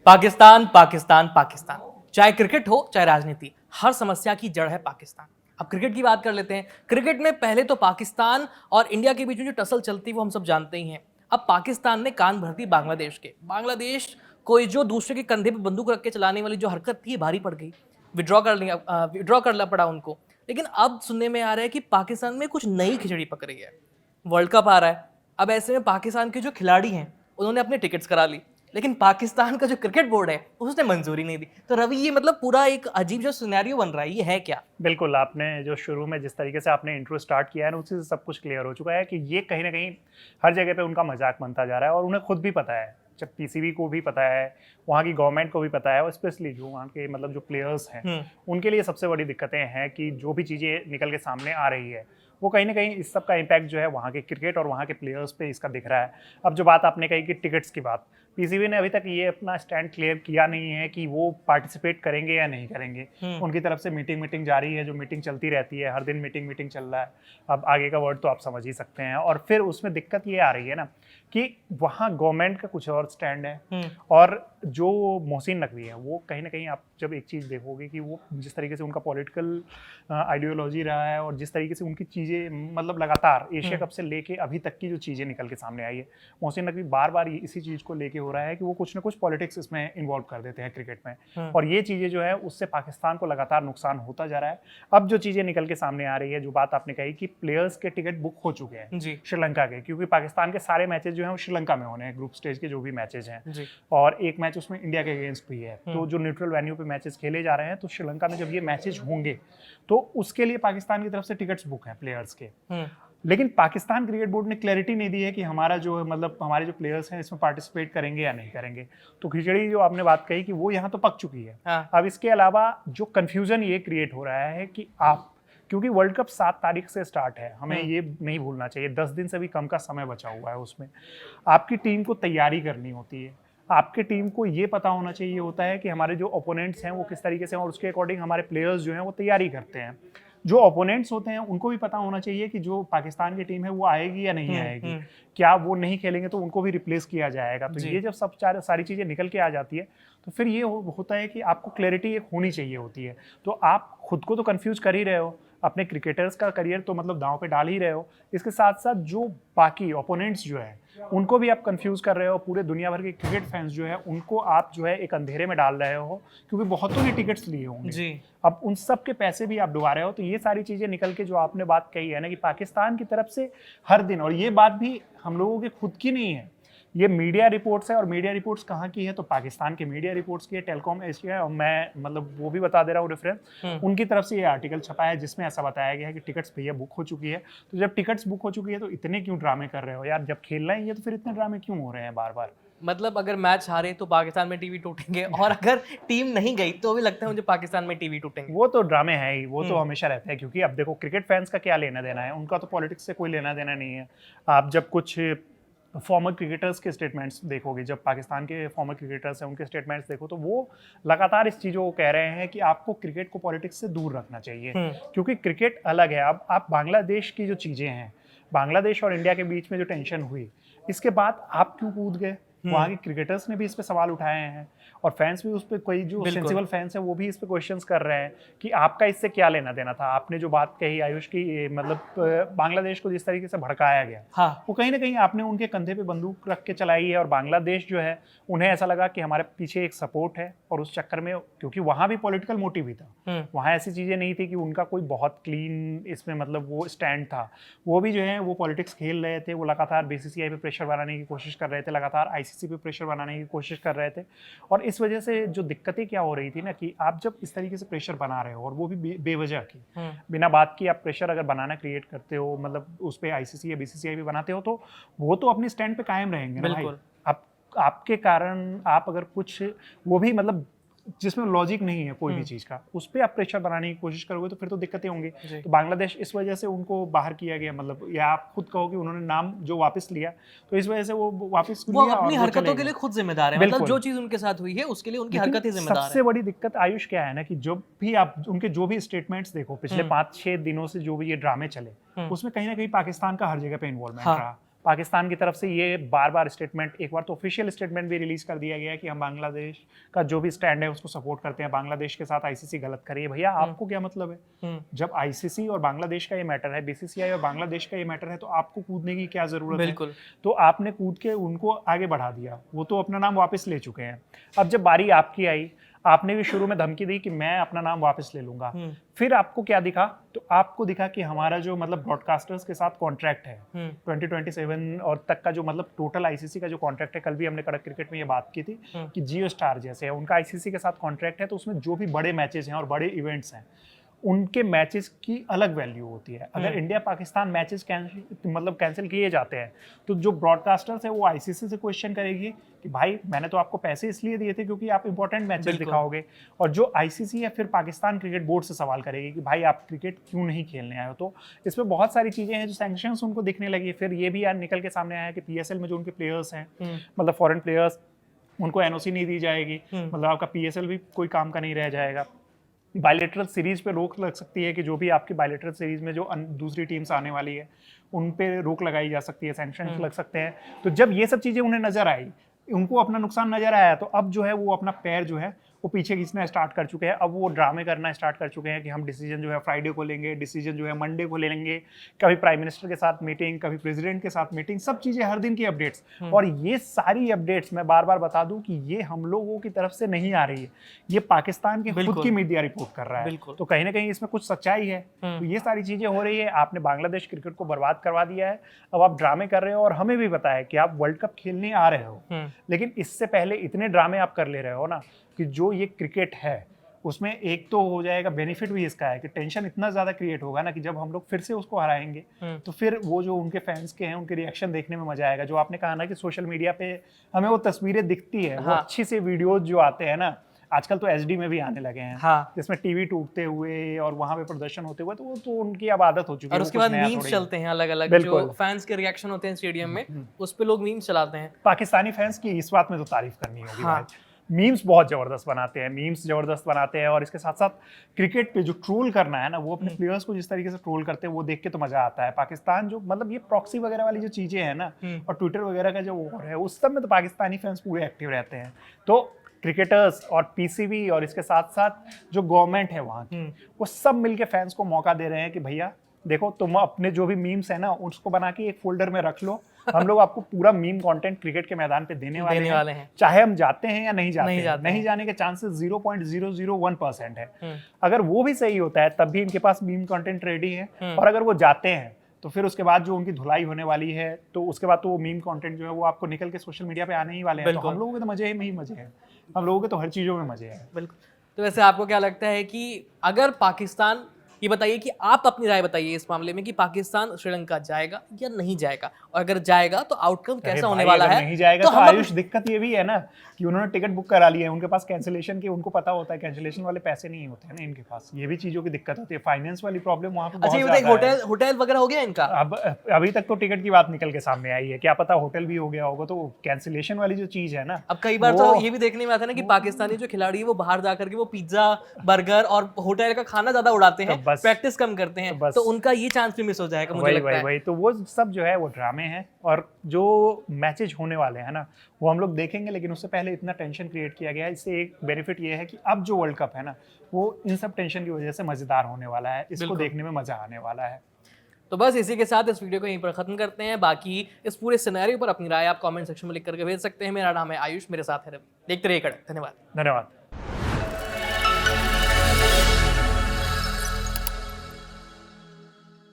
पाकिस्तान पाकिस्तान पाकिस्तान, चाहे क्रिकेट हो चाहे राजनीति, हर समस्या की जड़ है पाकिस्तान। अब क्रिकेट की बात कर लेते हैं। क्रिकेट में पहले तो पाकिस्तान और इंडिया के बीच में जो टसल चलती है वो हम सब जानते ही हैं। अब पाकिस्तान ने कान भर दी बांग्लादेश के। बांग्लादेश कोई जो दूसरे के कंधे पर बंदूक रख के चलाने वाली जो हरकत थी भारी पड़ गई। विड्रॉ करना पड़ा उनको। लेकिन अब सुनने में आ रहा है कि पाकिस्तान में कुछ नई खिचड़ी पक रही है। वर्ल्ड कप आ रहा है। अब ऐसे में पाकिस्तान के जो खिलाड़ी हैं उन्होंने अपने टिकट्स करा ली, लेकिन पाकिस्तान का जो क्रिकेट बोर्ड है उसने मंजूरी नहीं दी। तो रवि, ये मतलब पूरा एक अजीब जो सिनेरियो बन रहा है, ये है क्या? बिल्कुल, आपने जो शुरू में जिस तरीके से आपने इंट्रो स्टार्ट किया है ना, उसी से सब कुछ क्लियर हो चुका है कि ये कहीं ना कहीं हर जगह पे उनका मजाक बनता जा रहा है और उन्हें खुद भी पता है। जब पीसीबी को भी पता है, वहाँ की गवर्नमेंट को भी पता है, और स्पेशली जो वहाँ के मतलब जो प्लेयर्स हैं उनके लिए सबसे बड़ी दिक्कतें हैं कि जो भी चीज़ें निकल के सामने आ रही है वो कहीं ना कहीं इस सब का इम्पैक्ट जो है वहाँ के क्रिकेट और वहाँ के प्लेयर्स पे इसका दिख रहा है। अब जो बात आपने कही कि टिकट्स की बात, पीसीबी ने अभी तक ये अपना स्टैंड क्लियर किया नहीं है कि वो पार्टिसिपेट करेंगे या नहीं करेंगे। उनकी तरफ से मीटिंग जारी है, जो मीटिंग चलती रहती है, हर दिन मीटिंग चल रहा है। अब आगे का वर्ड तो आप समझ ही सकते हैं। और फिर उसमें दिक्कत ये आ रही है ना कि वहाँ गवर्नमेंट का कुछ और स्टैंड है और जो मोहसिन नकवी है वो कहीं ना कहीं आप जब एक चीज़ देखोगे कि वो जिस तरीके से उनका पॉलिटिकल आइडियोलॉजी रहा है और जिस तरीके से उनकी चीज़ें मतलब लगातार एशिया कप से लेके अभी तक की जो चीज़ें निकल के सामने आई है, मोहसिन नकवी बार बार इसी चीज़ को लेके हो रहा है कि वो कुछ ना कुछ पॉलिटिक्स इसमें इन्वॉल्व कर देते हैं क्रिकेट में। और ये चीज़ें जो है उससे पाकिस्तान को लगातार नुकसान होता जा रहा है। अब जो चीज़ें निकल के सामने आ रही है, जो बात आपने कही कि प्लेयर्स के टिकट बुक हो चुके हैं श्रीलंका के, क्योंकि पाकिस्तान के सारे मैचेस जो हैं वो श्रीलंका में होने हैं, ग्रुप स्टेज के जो भी मैचेस हैं, और एक मैच उसमें इंडिया के अगेंस्ट भी है। तो जो न्यूट्रल वेन्यू पे मैचेस खेले जा रहे हैं, तो श्रीलंका में जब ये मैचेस होंगे तो उसके लिए पाकिस्तान की तरफ से टिकट्स बुक हैं प्लेयर्स के। लेकिन पाकिस्तान क्रिकेट बोर्ड ने क्लैरिटी नहीं दी है कि हमारा जो मतलब हमारे जो प्लेयर्स हैं इसमें पार्टिसिपेट करेंगे या नहीं करेंगे। तो खिचड़ी जो आपने बात कही कि वो यहाँ तो पक चुकी है। अब इसके अलावा जो कंफ्यूजन ये क्रिएट हो रहा है कि आप, क्योंकि वर्ल्ड कप 7 तारीख से स्टार्ट है, हमें ये नहीं भूलना चाहिए, 10 दिन से भी कम का समय बचा हुआ है। उसमें आपकी टीम को तैयारी करनी होती है, आपके टीम को ये पता होना चाहिए होता है कि हमारे जो ओपोनेंट्स हैं वो किस तरीके से, और उसके अकॉर्डिंग हमारे प्लेयर्स जो हैं वो तैयारी करते हैं। जो ओपोनेंट्स होते हैं उनको भी पता होना चाहिए कि जो पाकिस्तान की टीम है वो आएगी या नहीं आएगी, क्या वो नहीं खेलेंगे तो उनको भी रिप्लेस किया जाएगा। तो ये जब सब सारी चीज़ें निकल के आ जाती है तो फिर ये होता है कि आपको क्लैरिटी एक होनी चाहिए होती है। तो आप खुद को तो कंफ्यूज कर ही रहे हो, अपने क्रिकेटर्स का करियर तो मतलब दांव पे डाल ही रहे हो, इसके साथ साथ जो बाकी ओपोनेंट्स जो है उनको भी आप कंफ्यूज कर रहे हो। पूरे दुनिया भर के क्रिकेट फैंस जो है उनको आप जो है एक अंधेरे में डाल रहे हो, क्योंकि बहुतों ने टिकट्स लिए होंगे। अब उन सब के पैसे भी आप डुबा रहे हो। तो ये सारी चीज़ें निकल के जो आपने बात कही है ना कि पाकिस्तान की तरफ से हर दिन, और ये बात भी हम लोगों की खुद की नहीं है, ये मीडिया रिपोर्ट्स है। और मीडिया रिपोर्ट्स कहाँ की है? तो पाकिस्तान के मीडिया रिपोर्ट्स की है, टेलीकॉम एशिया, और मैं मतलब वो भी बता दे रहा हूँ रेफरेंस, उनकी तरफ से ये आर्टिकल छपा है जिसमें ऐसा बताया गया है कि टिकट्स भैया बुक हो चुकी है। तो जब टिकट्स बुक हो चुकी है तो इतने क्यों ड्रामे कर रहे हो यार? जब खेलना ही है तो फिर इतने ड्रामे क्यों हो रहे हैं बार बार? मतलब अगर मैच हारे तो पाकिस्तान में टीवी टूटेंगे, और अगर टीम नहीं गई तो भी लगता है मुझे पाकिस्तान में टीवी टूटेंगे। वो तो ड्रामे है ही, वो तो हमेशा रहते हैं। क्योंकि अब देखो क्रिकेट फैंस का क्या लेना देना है, उनका तो पॉलिटिक्स से कोई लेना देना नहीं है। आप जब कुछ फॉर्मर क्रिकेटर्स के स्टेटमेंट्स देखोगे, जब पाकिस्तान के फॉर्मर क्रिकेटर्स हैं उनके स्टेटमेंट्स देखो, तो वो लगातार इस चीज़ों को कह रहे हैं कि आपको क्रिकेट को पॉलिटिक्स से दूर रखना चाहिए, क्योंकि क्रिकेट अलग है। अब आप बांग्लादेश की जो चीज़ें हैं, बांग्लादेश और इंडिया के बीच में जो टेंशन हुई, इसके बाद आप क्यों कूद गए? वहाँ के क्रिकेटर्स ने भी इस पे सवाल उठाए हैं, और फैंस भी उस पर, कोई जो सेंसिबल फैंस है वो भी इस पे क्वेश्चंस कर रहे हैं कि आपका इससे क्या लेना देना था। आपने जो बात कही आयुष की, मतलब बांग्लादेश को जिस तरीके से भड़काया गया, वो कहीं ना कहीं आपने उनके कंधे पे बंदूक रख के चलाई है। और बांग्लादेश जो है, उन्हें ऐसा लगा कि हमारे पीछे एक सपोर्ट है, और उस चक्कर में, क्योंकि वहाँ भी पॉलिटिकल मोटिव ही था, वहाँ ऐसी चीज़ें नहीं थी कि उनका कोई बहुत क्लीन इसमें मतलब वो स्टैंड था। वो भी जो है वो पॉलिटिक्स खेल रहे थे, वो लगातार बीसीसीआई पे प्रेशर बनाने की कोशिश कर रहे थे, लगातार आईसीसी पे प्रेशर बनाने की कोशिश कर रहे थे। और इस वजह से जो दिक्कतें क्या हो रही थी ना, कि आप जब इस तरीके से प्रेशर बना रहे हो, और वो भी बेवजह की, बिना बात की आप प्रेशर अगर बनाना क्रिएट करते हो, मतलब उस पर आईसीसी या बीसीसीआई भी बनाते हो, तो वो तो अपने स्टैंड पे कायम रहेंगे ना भाई। आपके कारण आप अगर कुछ वो भी मतलब जिसमें लॉजिक नहीं है कोई भी चीज़ का, उस पर आप प्रेशर बनाने की कोशिश करोगे तो फिर तो दिक्कतें होंगी। तो बांग्लादेश इस वजह से उनको बाहर किया गया, मतलब या आप खुद कहो कि उन्होंने नाम जो वापस लिया, तो इस वजह से वो वापस वो अपनी हरकतों के लिए खुद जिम्मेदार है। मतलब जो चीज़ उनके साथ हुई है उसके लिए उनकी हरकतें जिम्मेदार है। सबसे बड़ी दिक्कत आयुष क्या है ना, कि जब भी आप उनके जो भी स्टेटमेंट्स देखो पिछले 5-6 दिनों से, जो भी ये ड्रामे चले, उसमें कहीं ना कहीं पाकिस्तान का हर जगह पे इन्वॉल्वमेंट रहा। पाकिस्तान की तरफ से ये बार बार स्टेटमेंट, एक बार तो ऑफिशियल स्टेटमेंट भी रिलीज कर दिया गया है कि हम बांग्लादेश का जो भी स्टैंड है उसको सपोर्ट करते हैं, बांग्लादेश के साथ आईसीसी गलत करिए। भैया आपको क्या मतलब है? जब आईसीसी और बांग्लादेश का ये मैटर है, बीसीसीआई और बांग्लादेश का ये मैटर है, तो आपको कूदने की क्या जरूरत है? बिल्कुल। तो आपने कूद के उनको आगे बढ़ा दिया, वो तो अपना नाम वापस ले चुके हैं। अब जब बारी आपकी आई, आपने भी शुरू में धमकी दी कि मैं अपना नाम वापस ले लूंगा, फिर आपको क्या दिखा? तो आपको दिखा कि हमारा जो मतलब ब्रॉडकास्टर्स के साथ कॉन्ट्रैक्ट है 2027 और तक का, जो मतलब टोटल आईसीसी का जो कॉन्ट्रैक्ट है, कल भी हमने कड़क क्रिकेट में ये बात की थी कि जियो स्टार जैसे है उनका आईसीसी के साथ कॉन्ट्रैक्ट है, तो उसमें जो भी बड़े मैचेस हैं और बड़े इवेंट्स हैं उनके मैचेस की अलग वैल्यू होती है। अगर इंडिया पाकिस्तान मैचेस मतलब कैंसिल किए जाते हैं तो जो ब्रॉडकास्टर्स है वो आईसीसी से क्वेश्चन करेगी कि भाई मैंने तो आपको पैसे इसलिए दिए थे क्योंकि आप इंपॉर्टेंट मैचेस दिखाओगे, और जो आईसीसी या फिर पाकिस्तान क्रिकेट बोर्ड से सवाल करेगी कि भाई आप क्रिकेट क्यों नहीं खेलने आए हो। तो इसमें बहुत सारी चीजें हैं जो सैंक्शंस उनको दिखने लगी। फिर ये भी यार निकल के सामने आया कि पीएसएल में जो उनके प्लेयर्स हैं, मतलब फॉरेन प्लेयर्स, उनको एनओसी नहीं दी जाएगी, मतलब आपका पीएसएल भी कोई काम का नहीं रह जाएगा। बायलेटरल सीरीज पे रोक लग सकती है कि जो भी आपकी बायलेटरल सीरीज में जो दूसरी टीम्स आने वाली है उन पे रोक लगाई जा सकती है, सैंक्शंस लग सकते हैं। तो जब ये सब चीज़ें उन्हें नजर आई, उनको अपना नुकसान नजर आया, तो अब जो है वो अपना पैर जो है वो पीछे खींचना स्टार्ट कर चुके हैं। अब वो ड्रामे करना स्टार्ट कर चुके हैं कि हम डिसीजन जो है फ्राइडे को लेंगे, डिसीजन जो है मंडे को ले लेंगे, कभी प्राइम मिनिस्टर के साथ मीटिंग, कभी प्रेसिडेंट के साथ मीटिंग, सब चीज़ें हर दिन की अपडेट्स। और ये सारी अपडेट्स मैं बार बार बता दूं कि ये हम लोगों की तरफ से नहीं आ रही है, ये पाकिस्तान की खुद की मीडिया रिपोर्ट कर रहा है। तो कहीं ना कहीं इसमें कुछ सच्चाई है। तो ये सारी चीज़ें हो रही है। आपने बांग्लादेश क्रिकेट को बर्बाद करवा दिया है, अब आप ड्रामे कर रहे हो, और हमें भी पता है कि आप वर्ल्ड कप खेलने आ रहे हो, लेकिन इससे पहले इतने ड्रामे आप कर ले रहे हो ना कि जो ये क्रिकेट है उसमें एक तो हो जाएगा बेनिफिट भी इसका है कि टेंशन इतना ज्यादा क्रिएट होगा ना कि जब हम लोग फिर से उसको हराएंगे तो फिर वो जो उनके फैंस के हैं उनके रिएक्शन देखने में मजा आएगा। जो आपने कहा ना कि सोशल मीडिया पे हमें वो तस्वीरें दिखती है, वो अच्छी से वीडियोज जो आते हैं ना, आजकल तो एचडी में भी आने लगे हैं, जिसमें टीवी टूटते हुए और वहां पे प्रदर्शन होते हुए, तो वो तो उनकी अब आदत हो चुकी है। और उसके बाद मीम्स चलते हैं अलग अलग, जो फैंस के रिएक्शन होते हैं स्टेडियम में, उस पे लोग मीम्स चलाते हैं। पाकिस्तानी फैंस की इस बात में तो तारीफ करनी होगी भाई, मीम्स बहुत जबरदस्त बनाते हैं, मीम्स जबरदस्त बनाते हैं। और इसके साथ साथ क्रिकेट पे जो ट्रोल करना है ना, वो अपने प्लेयर्स को जिस तरीके से ट्रोल करते हैं वो देख के तो मजा आता है। पाकिस्तान जो मतलब ये प्रॉक्सी वगैरह वाली जो चीजें हैं ना, और ट्विटर वगैरह का जो वॉर है, उस सब में तो पाकिस्तानी फैंस पूरे एक्टिव रहते हैं। तो क्रिकेटर्स और पीसीबी और इसके साथ साथ जो गवर्नमेंट है वहाँ की, वो सब मिलके फैंस को मौका दे रहे हैं कि भैया देखो तुम अपने जो भी मीम्स है ना उसको बना के एक फोल्डर में रख लो, हम लोग आपको पूरा मीम कंटेंट क्रिकेट के मैदान पे देने वाले हैं, चाहे हम जाते हैं या नहीं जाते, नहीं जाने के चांसेस 0.001% है। अगर वो भी सही होता है तब भी इनके पास मीम कंटेंट रेडी है, और अगर वो जाते हैं तो फिर उसके बाद जो उनकी धुलाई होने वाली है, तो उसके बाद तो वो मीम कंटेंट जो है वो आपको निकल के सोशल मीडिया पे आने ही वाले हैं। तो हम लोगों के तो मजे में ही मजे हैं, हम लोगों के तो हर चीजों में मजे हैं। बिल्कुल। तो वैसे आपको क्या लगता है कि अगर पाकिस्तान, ये बताइए कि आप अपनी राय बताइए इस मामले में कि पाकिस्तान श्रीलंका जाएगा या नहीं जाएगा, और अगर जाएगा तो आउटकम कैसा होने वाला है? नहीं जाएगा तो आयुष दिक्कत ये भी है ना कि उन्होंने टिकट बुक करा लिया है, उनके पास कैंसिलेशन की उनको पता होता है, कैंसिलेशन वाले पैसे नहीं होते हैं ना इनके पास, ये भी चीजों की दिक्कत होती है, फाइनेंस वाली प्रॉब्लम वहाँ पे बहुत ज्यादा है। होटल वगैरह हो गया इनका? अब अभी तक तो टिकट की बात निकल के सामने आई है, क्या पता होटल भी हो गया होगा। तो कैंसिलेशन वाली जो चीज है ना, अब कई बार तो ये भी देखने में आता है ना कि पाकिस्तानी जो खिलाड़ी है वो बाहर जाकर के वो पिज्जा, बर्गर और होटल का खाना ज्यादा उड़ाते हैं, प्रैक्टिस कम करते हैं, तो उनका ये चांस भी मिस हो जाएगा मुझे लगता है। वही तो वो सब जो है वो ड्रामे हैं, और जो मैचेज होने वाले हैं ना वो हम लोग देखेंगे, लेकिन उससे पहले इतना टेंशन क्रिएट किया गया है। इससे एक बेनिफिट ये है कि अब जो वर्ल्ड कप है ना वो इन सब टेंशन की वजह से मजेदार होने वाला है, इसको देखने में मजा आने वाला है। तो बस इसी के साथ इस वीडियो को यहीं पर खत्म करते हैं। बाकी इस पूरे सिनेरियो पर अपनी राय आप कमेंट सेक्शन में लिख करके भेज सकते हैं। मेरा नाम है आयुष, मेरे साथ है रवि। देखते रहिए कड़क। धन्यवाद।